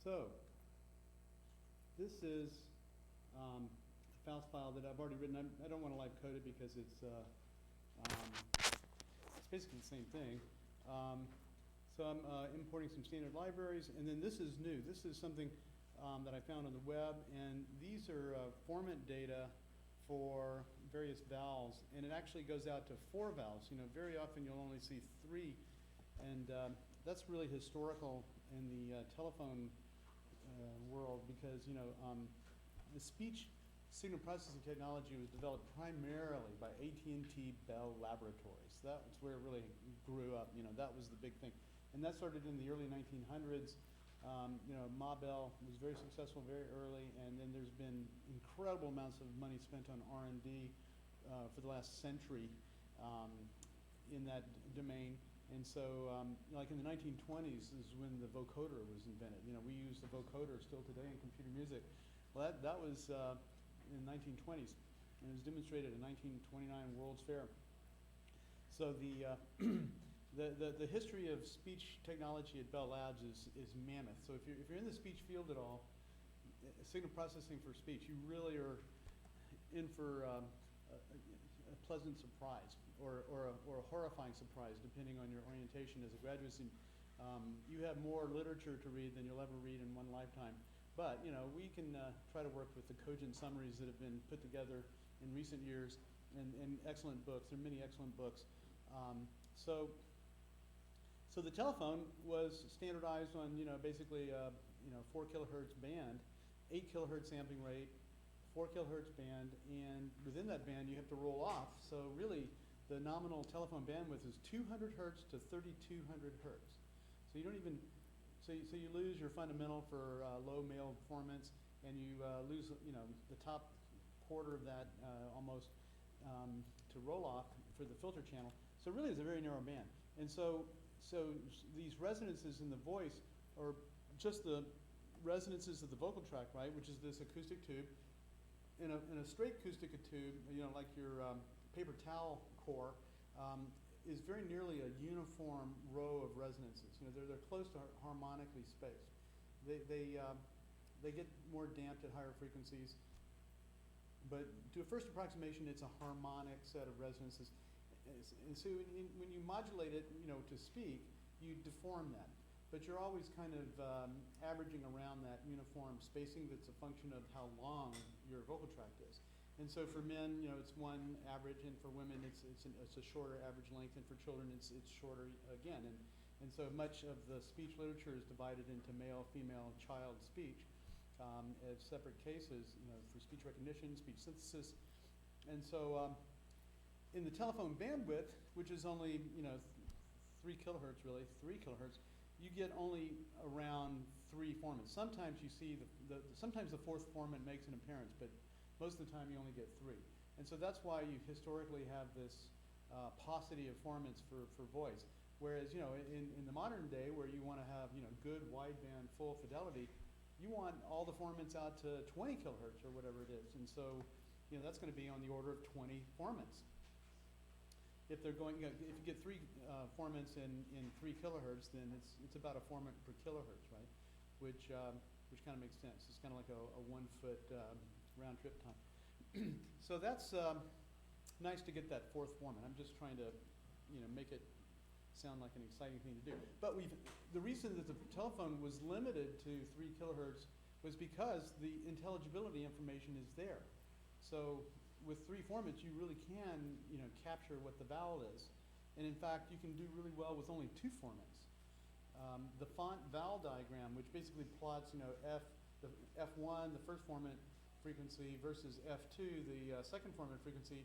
So, this is a Faust file that I've already written. I don't want to live code it because it's basically the same thing. So I'm importing some standard libraries, and then this is new. This is something that I found on the web, and these are format data for various vowels, and it actually goes out to 4 vowels. You know, very often you'll only see 3, and that's really historical in the telephone world because, you know, the speech signal processing technology was developed primarily by AT&T Bell Laboratories. That was where it really grew up. You know, that was the big thing. And that started in the early 1900s. You know, Ma Bell was very successful very early, and then there's been incredible amounts of money spent on R&D for the last century in that domain. And so, like in the 1920s is when the vocoder was invented. You know, we use the vocoder still today in computer music. Well, that was in the 1920s, and it was demonstrated at 1929 World's Fair. So the history of speech technology at Bell Labs is mammoth. So if you're in the speech field at all, signal processing for speech, you really are in for a pleasant surprise or a horrifying surprise, depending on your orientation as a graduate student. You have more literature to read than you'll ever read in one lifetime. But, you know, we can try to work with the cogent summaries that have been put together in recent years and excellent books. There are many excellent books. So the telephone was standardized on, you know, basically, 4 kilohertz band, 8 kilohertz sampling rate, 4 kilohertz band, and within that band you have to roll off. So really, the nominal telephone bandwidth is 200 hertz to 3,200 hertz. So you don't even, so you lose your fundamental for low male performance, and you lose, you know, the top quarter of that almost to roll off for the filter channel. So really, it's a very narrow band. And so these resonances in the voice are just the resonances of the vocal tract, right, which is this acoustic tube. In a straight acoustic tube, you know, like your paper towel core, is very nearly a uniform row of resonances. You know, they're close to harmonically spaced. They get more damped at higher frequencies, but to a first approximation, it's a harmonic set of resonances. And so when you modulate it, you know, to speak, you deform that. But you're always kind of averaging around that uniform spacing that's a function of how long your vocal tract is. And so for men, you know, it's one average, and for women, it's a shorter average length, and for children, it's shorter again. And so much of the speech literature is divided into male, female, child speech as separate cases, you know, for speech recognition, speech synthesis. And so in the telephone bandwidth, which is only, you know, 3 kilohertz really, 3 kilohertz, you get only around 3 formants. Sometimes you see sometimes the 4th formant makes an appearance, but most of the time you only get 3. And so that's why you historically have this paucity of formants for voice. Whereas, you know, in the modern day where you want to have, you know, good wideband full fidelity, you want all the formants out to 20 kilohertz or whatever it is. And so, you know, that's going to be on the order of 20 formants. If they're going, you know, if you get 3 formants in 3 kilohertz, then it's about a formant per kilohertz, right? Which kind of makes sense. It's kind of like a 1 foot round trip time. So that's nice to get that 4th formant. I'm just trying to, you know, make it sound like an exciting thing to do. But the reason that the telephone was limited to 3 kilohertz was because the intelligibility information is there. So with 3 formants, you really can, you know, capture what the vowel is. And in fact, you can do really well with only 2 formants. The font vowel diagram, which basically plots, you know, the F1, the first formant frequency, versus F2, the second formant frequency,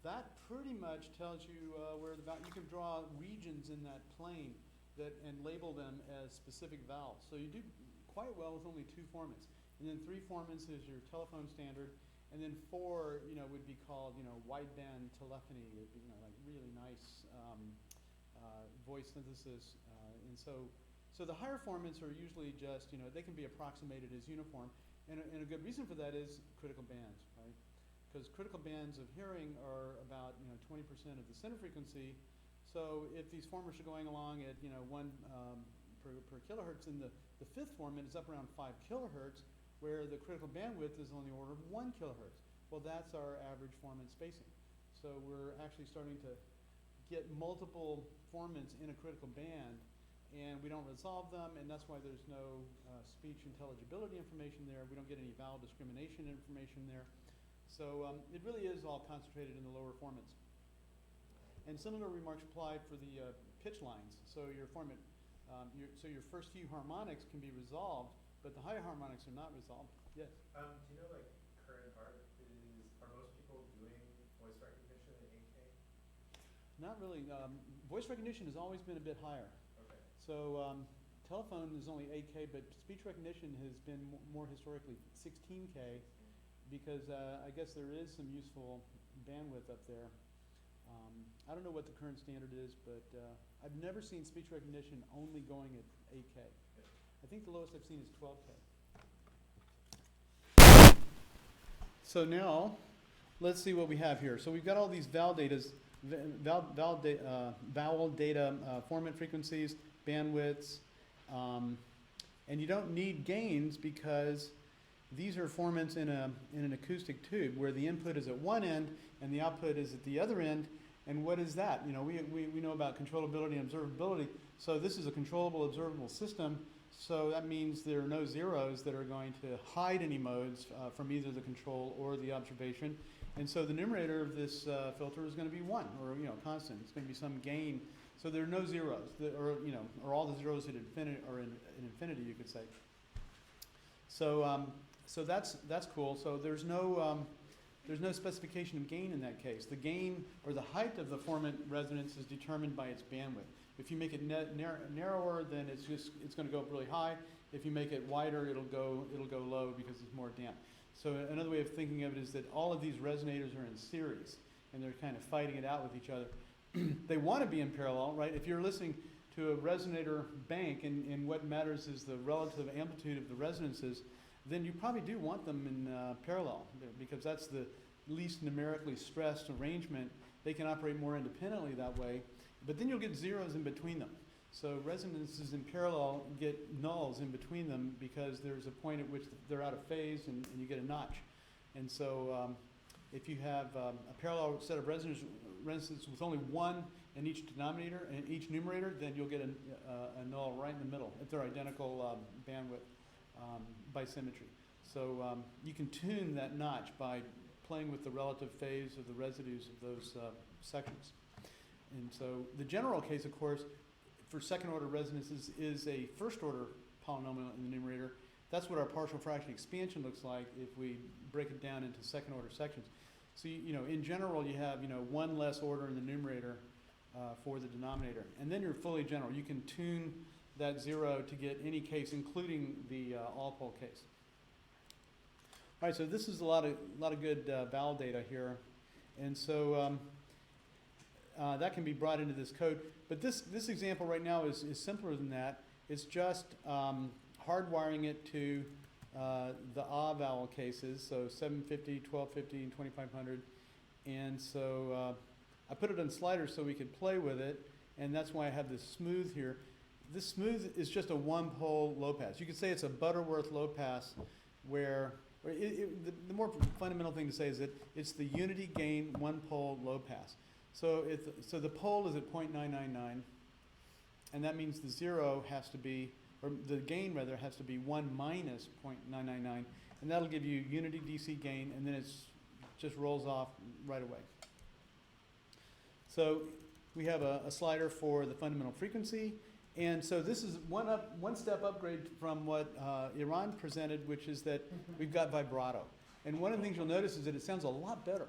that pretty much tells you where the vowel, you can draw regions in that plane and label them as specific vowels. So you do quite well with only 2 formants. And then 3 formants is your telephone standard. And then 4, you know, would be called, you know, wideband telephony. It'd be, you know, like really nice voice synthesis. And so the higher formants are usually just, you know, they can be approximated as uniform. And a good reason for that is critical bands, right? Because critical bands of hearing are about, you know, 20% of the center frequency. So if these formants are going along at, you know, 1 per kilohertz, and the fifth formant is up around 5 kilohertz, where the critical bandwidth is on the order of 1 kilohertz. Well, that's our average formant spacing. So we're actually starting to get multiple formants in a critical band, and we don't resolve them, and that's why there's no speech intelligibility information there. We don't get any vowel discrimination information there. So it really is all concentrated in the lower formants. And similar remarks apply for the pitch lines. So your formant, your first few harmonics can be resolved, but the higher harmonics are not resolved. Yes? Do you know, like, current art are most people doing voice recognition in 8K? Not really. Voice recognition has always been a bit higher. Okay. So telephone is only 8K, but speech recognition has been more historically 16K, because I guess there is some useful bandwidth up there. I don't know what the current standard is, but I've never seen speech recognition only going at 8K. Yeah. I think the lowest I've seen is 12K. So now, let's see what we have here. So we've got all these vowel data, formant frequencies, bandwidths, and you don't need gains because these are formants in an acoustic tube where the input is at one end and the output is at the other end. And what is that? You know, we know about controllability and observability. So this is a controllable, observable system. So that means there are no zeros that are going to hide any modes from either the control or the observation. And so the numerator of this filter is going to be 1, or constant. It's going to be some gain. So there are no zeros, or all the zeros at infinity, or in infinity, you could say. So so that's cool. So there's no specification of gain in that case. The gain or the height of the formant resonance is determined by its bandwidth. If you make it narrower, then it's going to go up really high. If you make it wider, it'll go low because it's more damp. So another way of thinking of it is that all of these resonators are in series, and they're kind of fighting it out with each other. They want to be in parallel, right? If you're listening to a resonator bank, and what matters is the relative amplitude of the resonances, then you probably do want them in parallel, because that's the least numerically stressed arrangement. They can operate more independently that way, but then you'll get zeros in between them. So resonances in parallel get nulls in between them because there's a point at which they're out of phase and you get a notch. And so if you have a parallel set of resonances with only one in each denominator and each numerator, then you'll get a null right in the middle if they're identical bandwidth by symmetry. So you can tune that notch by playing with the relative phase of the residues of those sections. And so the general case, of course, for second order resonances is a first order polynomial in the numerator. That's what our partial fraction expansion looks like if we break it down into second order sections. So in general you have one less order in the numerator for the denominator, and then you're fully general. You can tune that zero to get any case, including the all pole case. All right, so this is a lot of good vowel data here, and so that can be brought into this code. But this example right now is simpler than that. It's just hardwiring it to the vowel cases, so 750, 1250, and 2500. And so I put it on sliders so we could play with it, and that's why I have this smooth here. This smooth is just a one-pole low pass. You could say it's a Butterworth low pass, where the more fundamental thing to say is that it's the unity gain one-pole low pass. So the pole is at 0.999, and that means the zero has to be, or the gain rather, has to be 1 minus 0.999, and that'll give you unity DC gain, and then it just rolls off right away. So we have a slider for the fundamental frequency, and so this is one step upgrade from what Iran presented, which is that we've got vibrato. And one of the things you'll notice is that it sounds a lot better.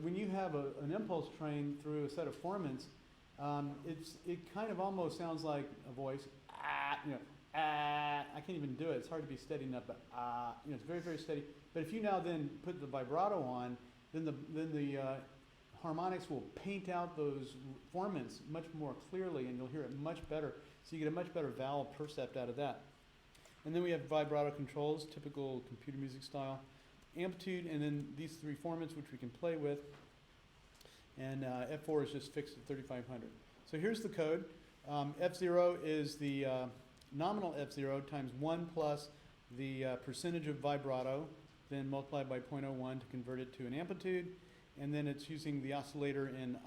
When you have an impulse train through a set of formants, it kind of almost sounds like a voice. I can't even do it. It's hard to be steady enough, but it's very, very steady. But if you now then put the vibrato on, then the harmonics will paint out those formants much more clearly, and you'll hear it much better. So you get a much better vowel percept out of that. And then we have vibrato controls, typical computer music style. Amplitude, and then these three formants which we can play with, and F4 is just fixed at 3500. So here's the code. F0 is the nominal F0 times 1 plus the percentage of vibrato, then multiplied by 0.01 to convert it to an amplitude. And then it's using the oscillator in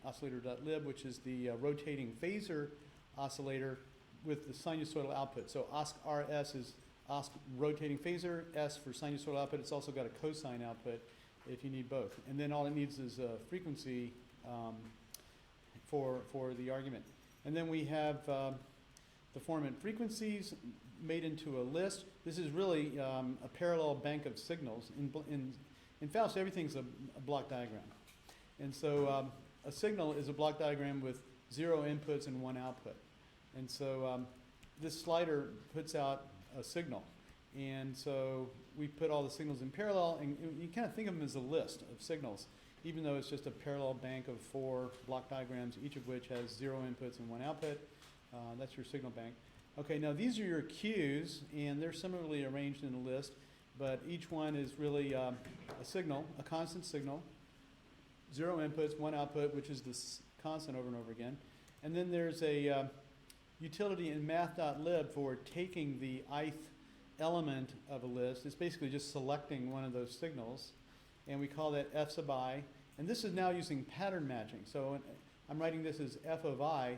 oscillator.lib, which is the rotating phasor oscillator with the sinusoidal output. So OSC-RS is OSC rotating phasor, S for sinusoidal output. It's also got a cosine output if you need both. And then all it needs is a frequency for the argument. And then we have the formant frequencies made into a list. This is really a parallel bank of signals. In Faust, everything's a block diagram. And so a signal is a block diagram with 0 inputs and 1 output. And so this slider puts out a signal. And so we put all the signals in parallel, and you kind of think of them as a list of signals, even though it's just a parallel bank of 4 block diagrams, each of which has 0 inputs and 1 output. That's your signal bank. Okay, now these are your cues, and they're similarly arranged in a list, but each one is really a signal, a constant signal, 0 inputs, 1 output, which is this constant over and over again. And then there's a utility in math.lib for taking the ith element of a list. It's basically just selecting one of those signals, and we call that f sub I. And this is now using pattern matching. So I'm writing this as f of I,